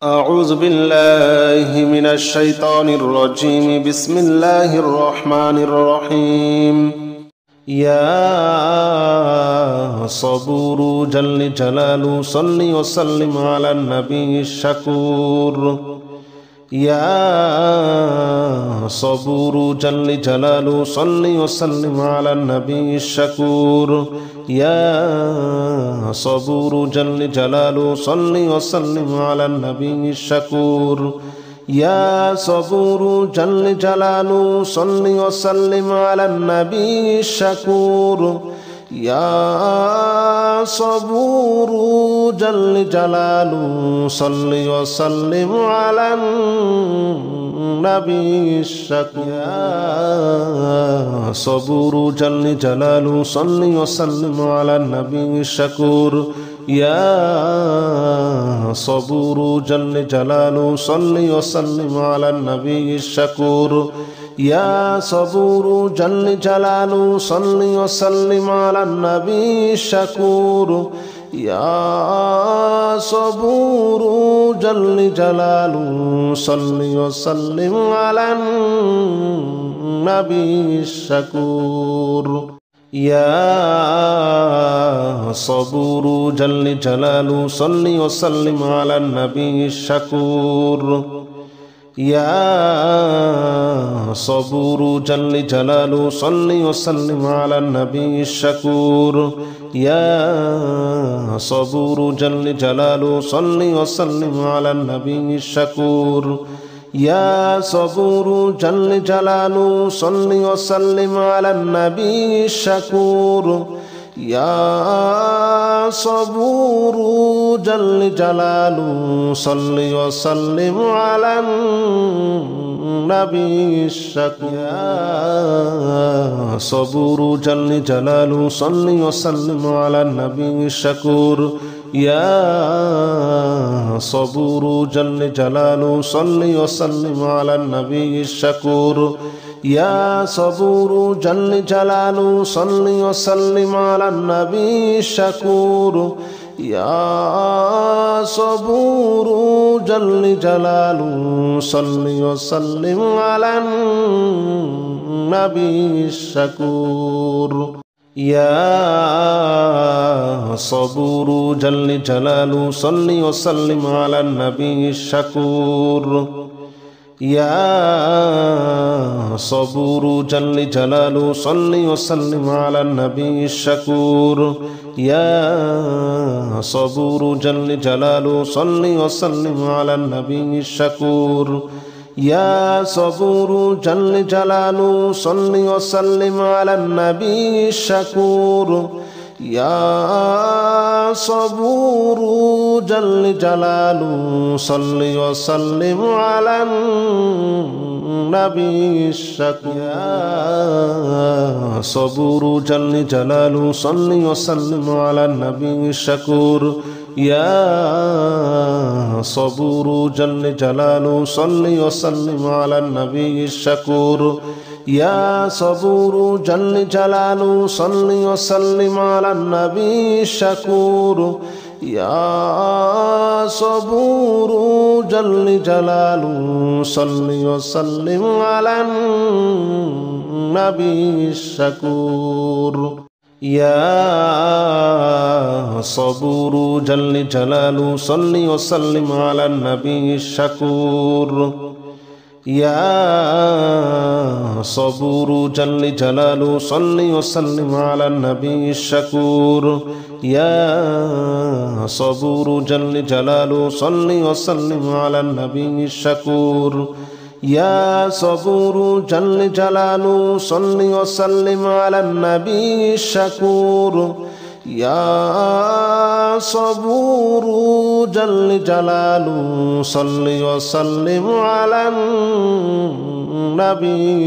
أعوذ بالله من الشيطان الرجيم. بسم الله الرحمن الرحيم. يا صبور جل جلاله صل وسلم على النبي الشكور. يا صبور جل جلاله صل وسلم على النبي الشكور. يا صبور جل جلاله صل وسلم على النبي الشكور. يا صبور جل جلاله صل وسلم على النبي الشكور. يا صبور جل جلاله صل وسلم على النبي الشكور. يا صبور جل جلاله صل وسلم على النبي الشكور. يا صبور جل جلاله صل وسلم على النبي الشكور. يا صبور جل جلاله صل وسلم على النبي الشكور. يا صبور جل جلاله صل وسلم على النبي الشكور. يا صبور جل جلاله صل وسلم على النبي الشكور. يا صبور جل جلاله صل وسلم على النبي الشكور. يا صبور جل جلاله صل وسلم على النبي الشكور. يا صبور جل جلاله صل وسلم على النبي الشكور. يا صبور جل جلاله صل وسلم على النبي الشكور. يا صبور جل جلاله صل وسلم على النبي الشكور. يا صبور جل جلاله صل وسلم على النبي الشكور. يا صبور جل جلاله صل وسلم على النبي الشكور. يا صبور جل جلاله صل وسلم على النبي الشكور. يا صبور جل جلاله صل وسلم على النبي الشكور. يا صبور جل جلاله صل وسلم على النبي الشكور. يا صبور جل جلاله صل وسلم على النبي الشكور. يا صبور جل جلاله صل وسلم على النبي الشكور. يا صبور جل جلاله صل وسلم على النبي الشكور. يا صبور جل جلاله صل وسلم على النبي الشكور. يا صبور جل جلاله صل وسلم على النبي الشكور. يا صبور جل جلاله صل وسلم على النبي الشكور. يا صبور جل جلاله صل وسلم على النبي الشكور. يا صبور جل جلاله صل وسلم على النبي الشكور. يا صبور جل جلاله صل وسلم على النبي الشكور. يا صبور جل جلاله صل وسلم على النبي الشكور. يا صبور جل جلاله صل وسلم على النبي الشكور. يا صبور جل جلاله صل وسلم على النبي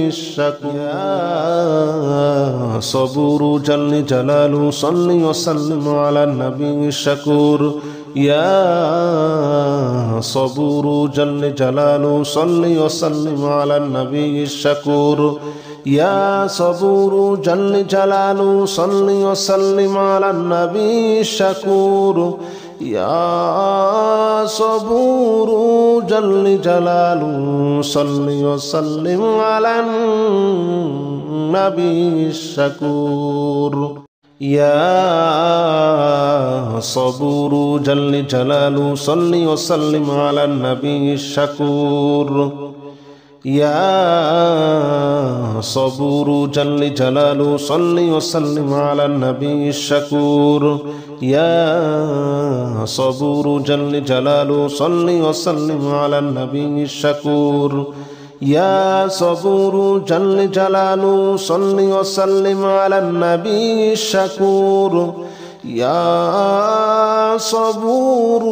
الشكور. يا صبور جل جلاله صل وسلم على النبي الشكور. يا صبور جل جلاله صل وسلم على النبي الشكور. يا صبور جل جلاله صل وسلم على النبي الشكور. يا صبور جل جلاله صل وسلم على النبي الشكور يا صبور جل جلاله صل وسلم على النبي الشكور يا صبور جل جلاله صل وسلم على النبي الشكور يا صبور جل جلاله صل وسلم على النبي الشكور يا صبور جل جلاله صل وسلم على النبي الشكور يا صبور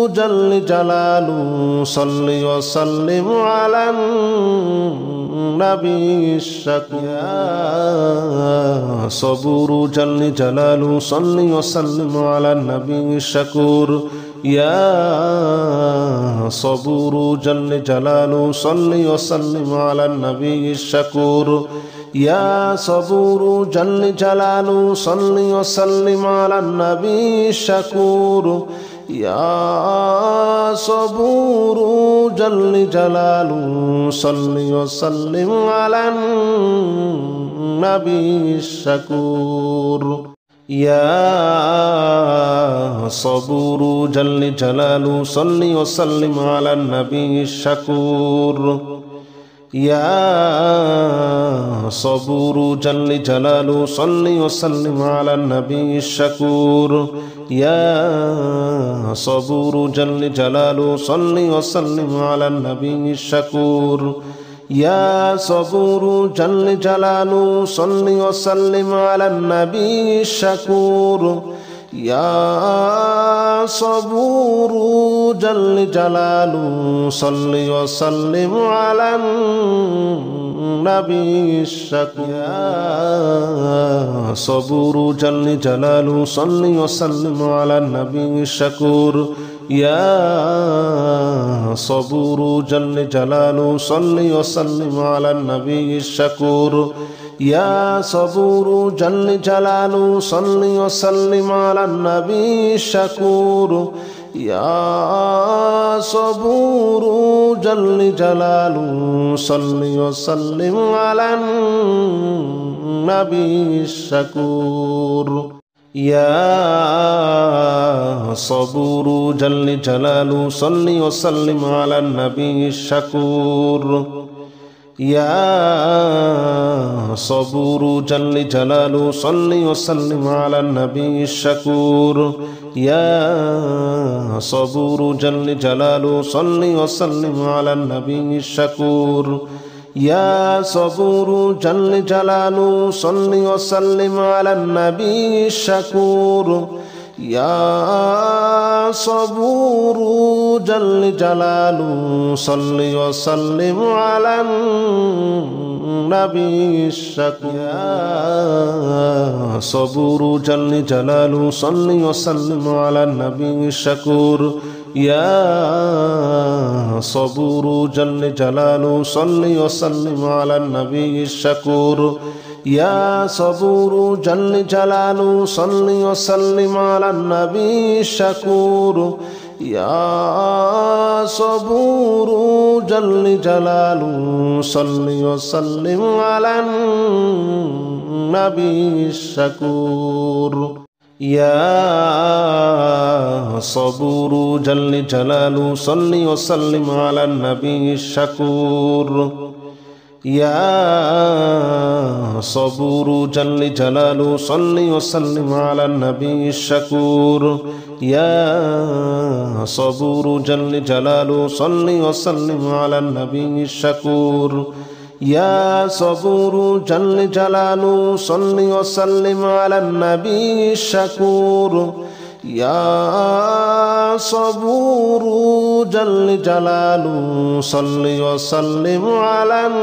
جل جلاله صل وسلم على النبي الشكور يا صبور جل جلاله صل وسلم على النبي الشكور يا صبور جل جلاله صل وسلم على النبي الشكور يا صبور جل جلاله صل وسلم على النبي الشكور يا صبور جل جلاله صل وسلم على النبي الشكور يا صبور جل جلاله صل وسلم على النبي الشكور يا صبور جل جلاله صل وسلم على النبي الشكور يا صبور جل جلاله صل وسلم على النبي الشكور يا صبور جل جلاله صل وسلم على النبي الشكور يا صبور جل جلاله صل وسلم على النبي الشكور يا صبور جل جلاله صل وسلم على النبي الشكور يا صبور جل جلاله صل وسلم على النبي الشكور يا صبور جل جلاله صل وسلم على النبي الشكور يا صبور جل جلاله صل وسلم على النبي الشكور يا صبور جل جلاله صل وسلم على النبي الشكور يا صبور جل جلاله صل وسلم على النبي الشكور يا صبور جل جلاله صل وسلم على النبي الشكور يا صبور جل جلاله صل وسلم على النبي الشكور يا صبور جل جلاله صل وسلم على النبي الشكور يا صبور جل جلاله صل وسلم على النبي الشكور يا صبور جل جلاله صل وسلم على النبي الشكور يا صبور جل جلاله صل وسلم على النبي الشكور يا صبور جل جلاله صل وسلم على النبي الشكور يا صبور جل جلاله صل وسلم على النبي الشكور يا صبور جل جلاله صل وسلم على النبي الشكور يا صبور جل جلاله صل وسلم على النبي الشكور يا صبور جل جلاله صل وسلم على النبي الشكور يا صبور جل جلاله صل وسلم على النبي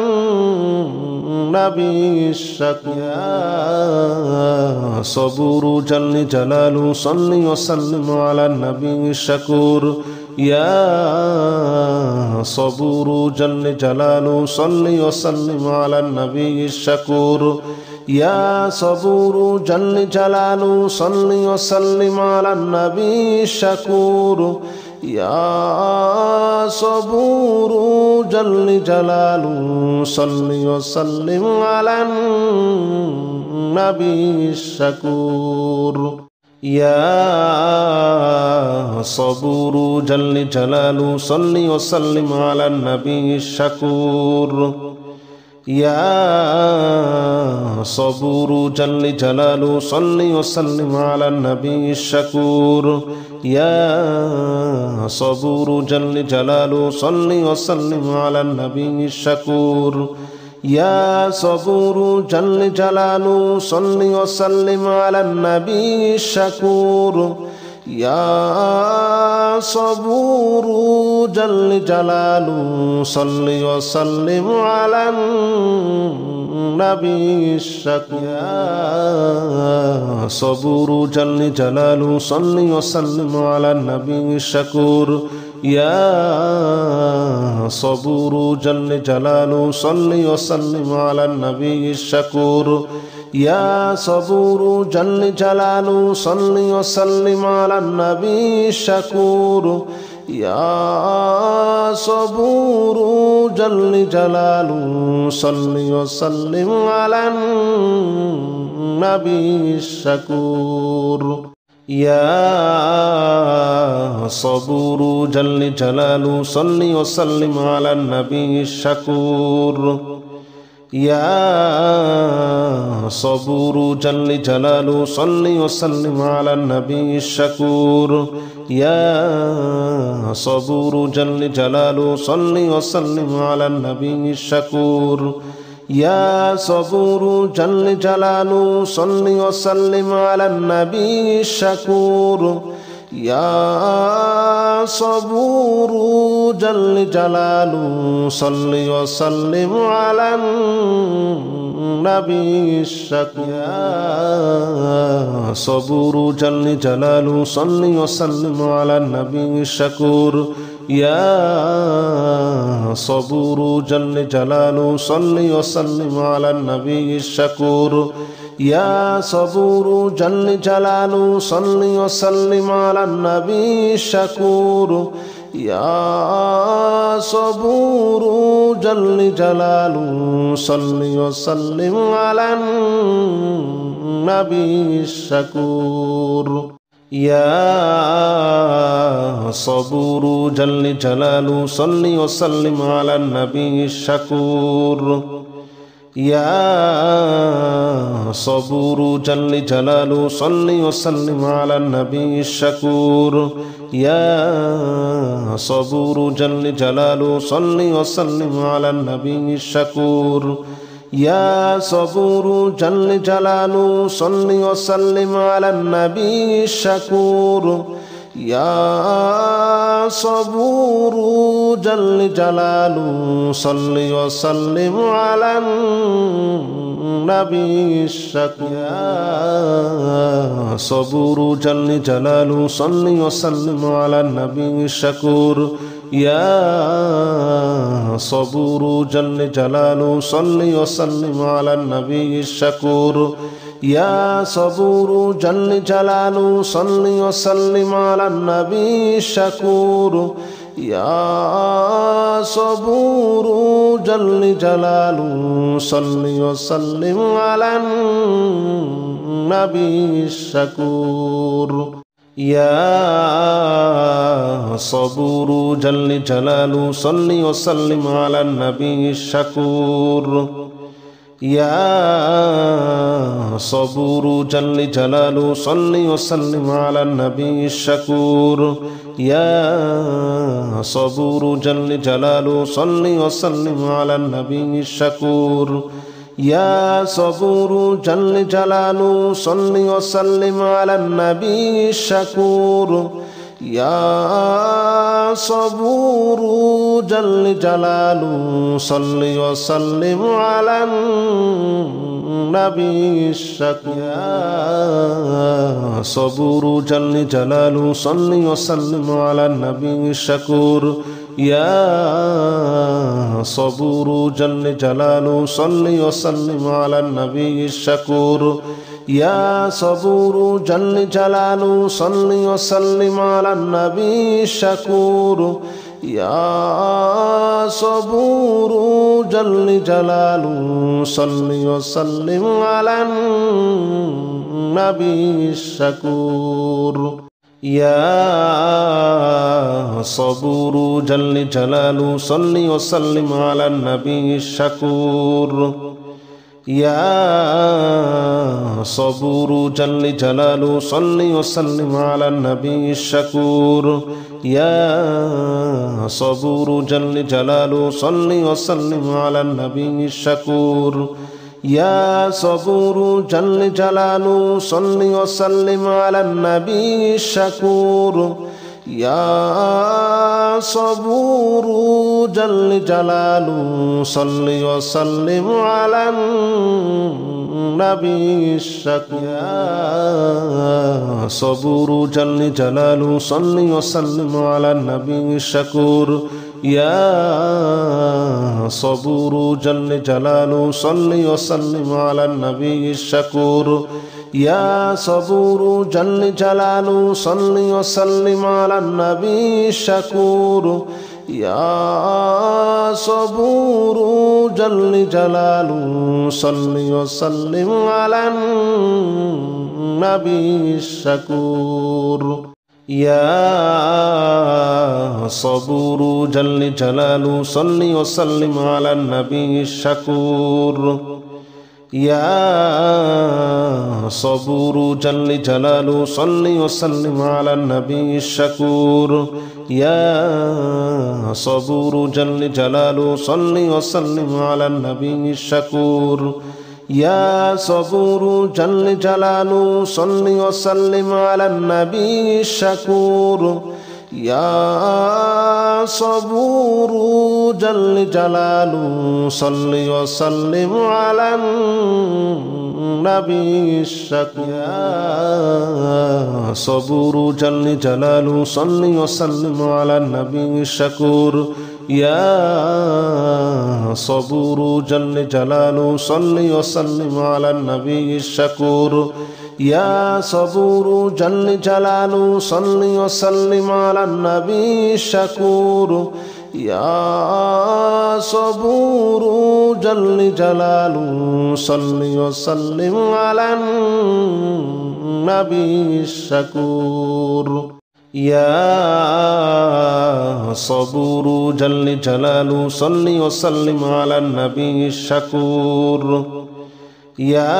الشكور يا صبور جل جلاله صل وسلم على النبي الشكور يا صبور جل جلاله صل وسلم على النبي الشكور يا صبور جل جلاله صل وسلم على النبي الشكور يا صبور جل جلاله صل وسلم على النبي الشكور يا صبور جل جلاله صل وسلم على النبي الشكور يا صبور جل جلاله صل وسلم على النبي الشكور يا صبور جل جلاله صل وسلم على النبي الشكور يا صبور جل جلاله صل وسلم على النبي الشكور يا صبور جل جلاله صل وسلم على النبي الشكور يا صبور جل جلاله صل وسلم على النبي الشكور يا صبور جل جلاله صل وسلم على النبي الشكور يا صبور جل جلاله صل وسلم على النبي الشكور يا صبور جل جلاله صل وسلم على النبي الشكور يا صبور جل جلاله صل وسلم على النبي الشكور يا صبور جل جلاله صل وسلم على النبي الشكور يا صبور جل جلاله صل وسلم على النبي الشكور يا صبور جل جلاله صل وسلم على النبي الشكور يا صبور جل جلاله صل وسلم على النبي الشكور يا صبور جل جلاله صل وسلم على النبي الشكور يا صبور جل جلاله صل وسلم على النبي الشكور يا صبور جل جلاله صل وسلم على النبي الشكور يا صبور جل جلاله صل وسلم على النبي الشكور يا صبور جل جلاله صل وسلم على النبي الشكور يا صبور جل جلاله صل وسلم على النبي الشكور يا صبور جل جلاله صل وسلم على النبي الشكور يا صبور جل جلاله صل وسلم على النبي الشكور يا صبور جل جلاله صل وسلم على النبي الشكور يا صبور جل جلاله صل وسلم على النبي الشكور يا صبور جل جلاله صل وسلم على النبي الشكور يا صبور جل جلاله صل وسلم على النبي الشكور يا صبور جل جلاله صل وسلم على النبي الشكور يا صبور جل جلاله صل وسلم على النبي الشكور يا صبور جل جلاله صل وسلم على النبي الشكور يا صبور جل جلاله صل وسلم على النبي الشكور يا صبور جل جلاله صل وسلم على النبي الشكور يا صبور جل جلاله صل وسلم على النبي الشكور يا صبور جل جلاله صل وسلم على النبي الشكور يا صبور جل جلاله صل وسلم على النبي الشكور يا صبور جل جلاله صل وسلم على النبي الشكور يا صبور جل جلاله صل وسلم على النبي الشكور يا صبور جل جلاله صل وسلم على النبي الشكور يا صبور جل جلاله صل وسلم على النبي الشكور يا صبور جل جلاله صل وسلم على النبي الشكور يا صبور جل جلاله صل وسلم على النبي الشكور يا صبور جل جلاله صل وسلم على النبي الشكور يا صبور جل جلاله صل وسلم على النبي الشكور يا صبور جل جلاله صل وسلم على النبي الشكور يا صبور جل جلاله صل وسلم على النبي الشكور يا صبور جل جلاله صل وسلم على النبي الشكور يا صبور جل جلاله صل وسلم على النبي الشكور يا صبور جل جلاله صل وسلم على النبي الشكور يا صبور جل جلاله صل وسلم على النبي الشكور يا صبور جل جلاله صل وسلم على النبي الشكور يا صبور جل جلاله صل وسلم على النبي الشكور يا صبور جل جلاله صل وسلم على النبي الشكور يا صبور جل جلاله صل وسلم على النبي الشكور يا صبور جل جلاله صل وسلم على النبي الشكور يا صبور جل جلاله صل وسلم على النبي الشكور يا صبور جل جلاله صل وسلم على النبي الشكور يا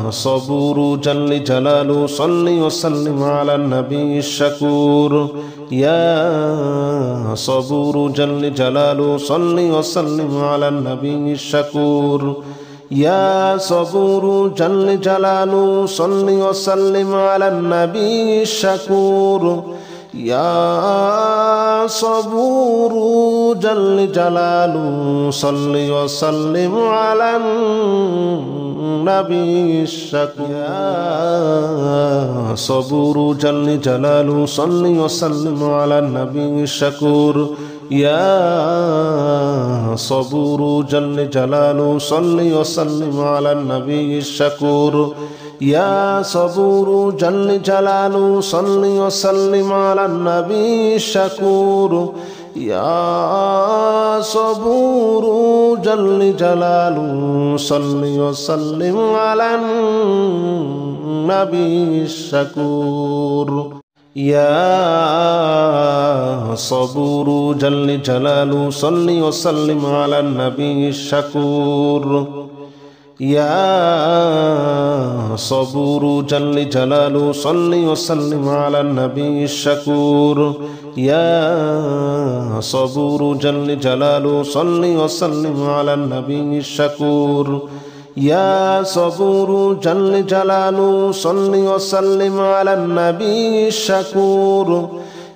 صبور جل جلاله صل وسلم على النبي الشكور يا صبور جل جلاله صل وسلم على النبي الشكور يا صبور جل جلاله صل وسلم على النبي الشكور يا صبور جل جلاله صل وسلم على النبي الشكور يا صبور جل جلاله صل وسلم على النبي الشكور يا صبور جل جلاله صل وسلم على النبي الشكور يا صبور جل جلاله صل وسلم على النبي الشكور يا صبور جل جلاله صل وسلم على النبي الشكور يا صبور جل جلاله صل وسلم على النبي الشكور يا صبور جل جلاله صل وسلم على النبي الشكور يا صبور جل جلاله صل وسلم على النبي الشكور يا صبور جل جلاله صل وسلم على النبي الشكور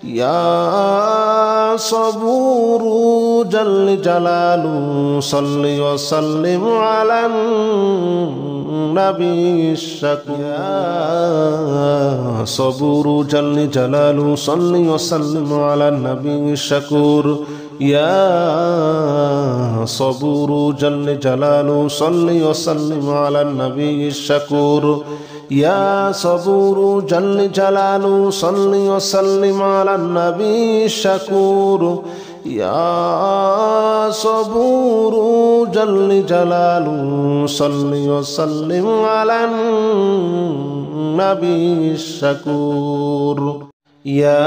يا صبور جل جلاله صل وسلم على النبي الشكور يا صبور جل جلاله صل وسلم على النبي الشكور يا صبور جل جلاله صل وسلم على النبي الشكور يا صبور جل جلاله صل وسلم على النبي الشكور يا صبور جل جلاله صل وسلم على النبي الشكور يا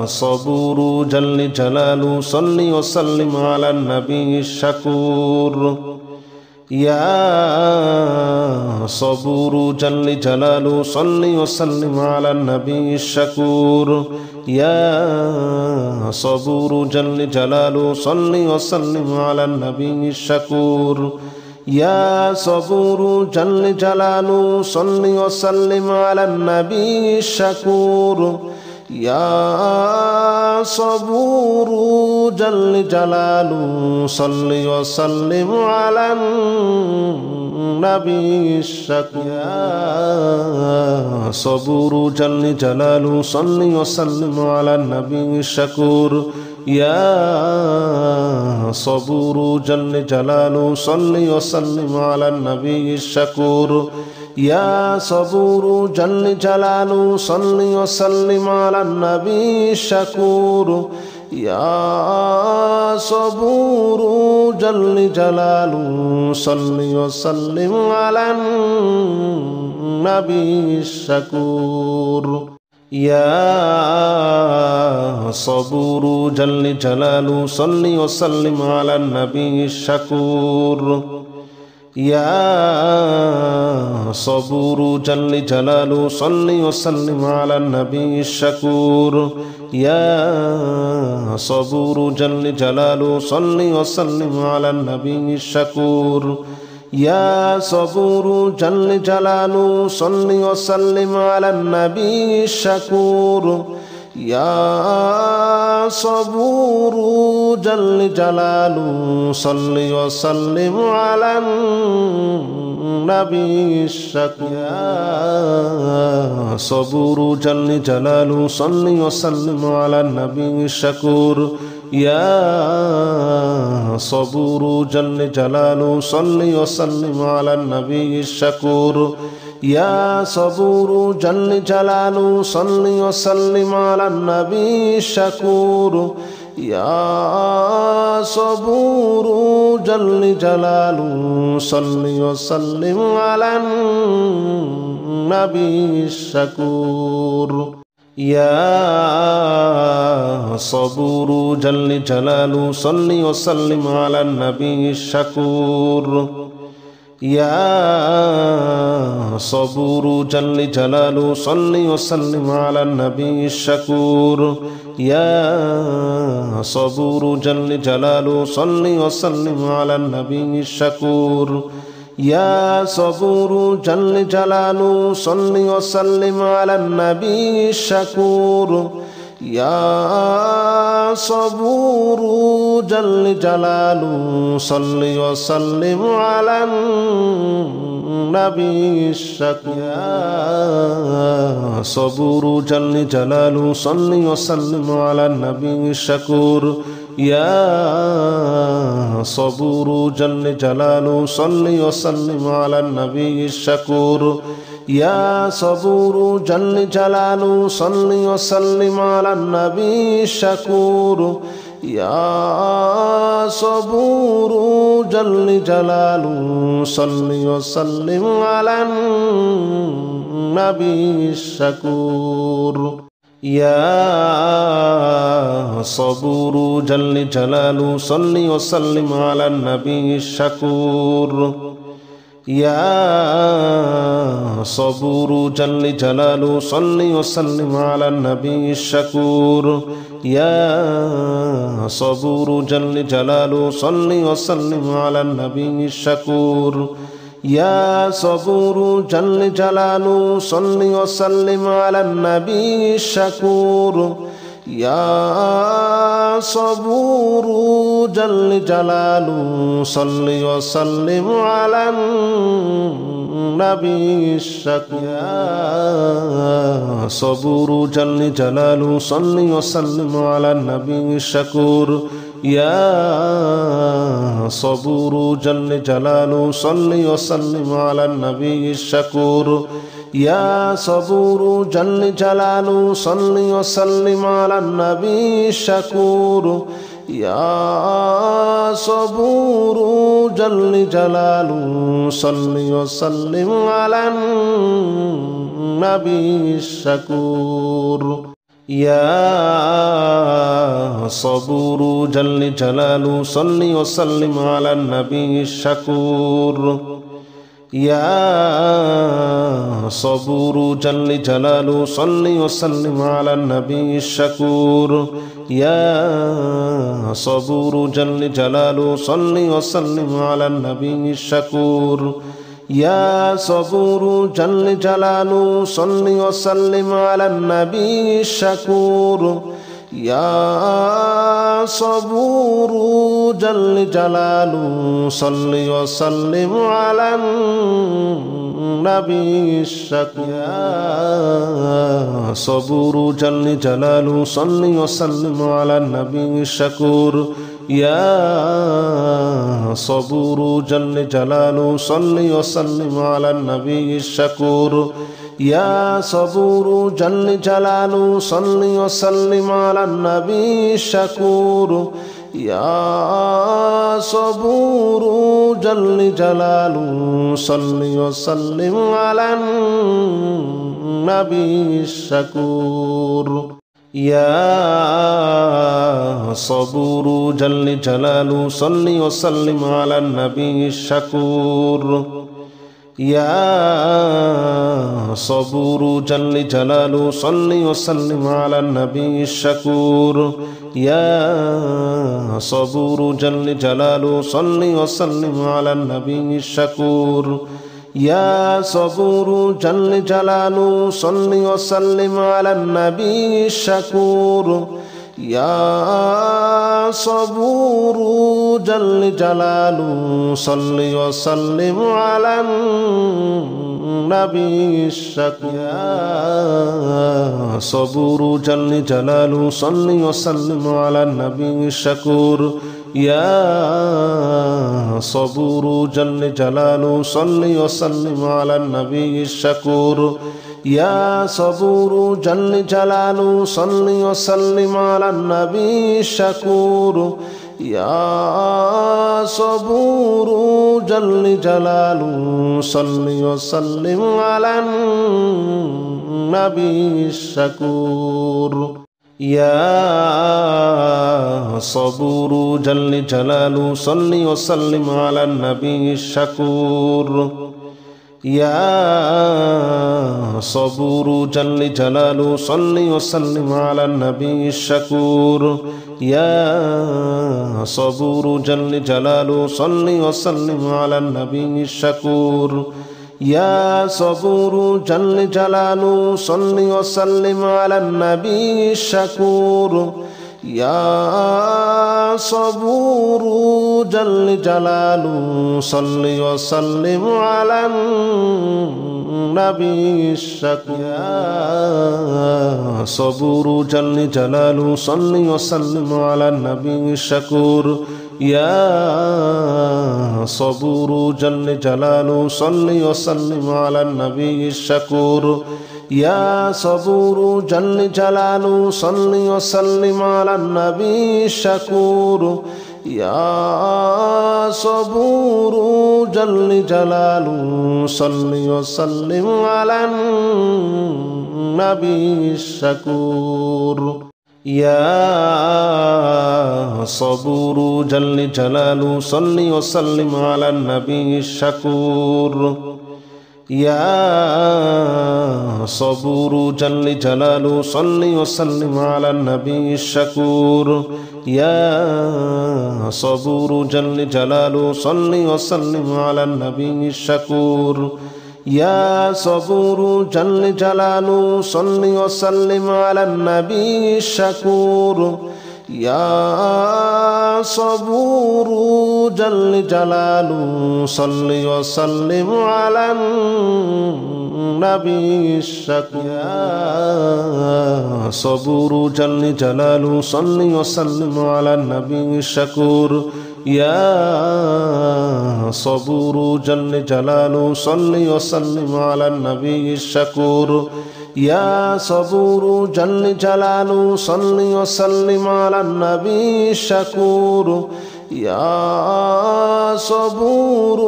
صبور جل جلاله صل وسلم على النبي الشكور يا صبور جل جلاله صل وسلم على النبي الشكور يا صبور جل جلاله صل وسلم على النبي الشكور يا صبور جل جلاله صل وسلم على النبي الشكور يا صبور جل جلاله صل وسلم على النبي الشكور يا صبور جل جلاله صل وسلم على النبي الشكور يا صبور جل جلاله صل وسلم على النبي الشكور يا صبور جل جلاله صل وسلم على النبي الشكور يا صبور جل جلاله صل وسلم على النبي الشكور يا صبور جل جلاله صل وسلم على النبي الشكور يا صبور جل جلاله صل وسلم على النبي الشكور يا صبور جل جلاله صل وسلم على النبي الشكور يا صبور جل جلاله صل وسلم على النبي الشكور يا صبور جل جلاله صل وسلم على النبي الشكور يا صبور جل جلاله صل وسلم على النبي الشكور يا صبور جل جلاله صل وسلم على النبي الشكور يا صبور جل جلاله صل وسلم على النبي الشكور يا صبور جل جلاله صل وسلم على النبي الشكور يا صبور جل جلاله صل وسلم على النبي الشكور يا صبور جل جلاله صل وسلم على النبي الشكور يا صبور جل جلاله صل وسلم على النبي الشكور يا صبور جل جلاله صل وسلم على النبي الشكور يا صبور جل جلاله صل وسلم على النبي الشكور يا صبور جل جلاله صل وسلم على النبي الشكور يا صبور جل جلاله صل وسلم على النبي الشكور يا صبور جل جلاله صل وسلم على النبي الشكور يا صبور جل جلاله صل وسلم على النبي الشكور يا صبور جل جلاله صل وسلم على النبي الشكور يا صبور جل جلاله صل وسلم على النبي الشكور يا صبور جل جلاله صل وسلم على النبي الشكور يا صبور جل جلاله صل وسلم على النبي الشكور يا صبور جل جلاله صل وسلم على النبي الشكور يا صبور جل جلاله صل وسلم على النبي الشكور يا صبور جل جلاله صل وسلم على النبي الشكور يا صبور جل جلاله صل وسلم على النبي الشكور يا صبور جل جلاله صل وسلم على النبي الشكور يا صبور جل جلاله صل وسلم على النبي الشكور يا صبور جل جلاله صل وسلم على النبي الشكور يا صبور جل جلاله صل وسلم على النبي الشكور يا صبور جل جلاله صل وسلم على النبي الشكور يا صبور جل جلاله صل وسلم على النبي الشكور يا صبور جل جلاله صل وسلم على النبي الشكور يا صبور جل جلاله صل وسلم على النبي الشكور يا صبور جل جلاله صل وسلم على النبي الشكور يا صبور جل جلاله صل وسلم على النبي الشكور يا صبور جل جلاله صل وسلم على النبي الشكور يا صبور جل جلاله صل وسلم على النبي الشكور يا صبور جل جلاله صل وسلم على النبي الشكور يا صبور جل جلاله صل وسلم على النبي الشكور يا صبور جل جلاله صل وسلم على النبي الشكور يا صبور جل جلاله صل وسلم على النبي الشكور يا صبور جل جلاله صل وسلم على النبي الشكور يا صبور جل جلاله صل وسلم على النبي الشكور يا صبور جل جلاله صل وسلم على النبي الشكور يا صبور جل جلاله صل وسلم على النبي الشكور يا صبور جل جلاله صل وسلم على النبي الشكور يا صبور جل جلاله صل وسلم على النبي الشكور يا صبور جل جلاله صل وسلم على النبي الشكور يا صبور جل جلاله صل وسلم على النبي الشكور يا صبور جل جلاله صل وسلم على النبي الشكور يا صبور جل جلاله صل وسلم على النبي الشكور يا صبور جل جلاله صل وسلم على النبي الشكور يا صبور جل جلاله صل وسلم على النبي الشكور يا صبور جل جلاله صل وسلم على النبي الشكور يا صبور جل جلاله صل وسلم على النبي الشكور يا صبور جل جلاله صل وسلم على النبي الشكور يا صبور جل جلاله صل وسلم على النبي الشكور يا صبور جل جلاله صل وسلم على النبي الشكور يا صبور جل جلاله صل وسلم على النبي الشكور يا صبور جل جلاله صل وسلم على النبي الشكور يا صبور جل جلاله صل وسلم على النبي الشكور يا صبور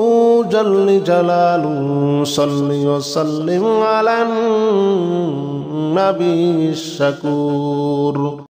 جل جلاله صل وسلم على النبي الشكور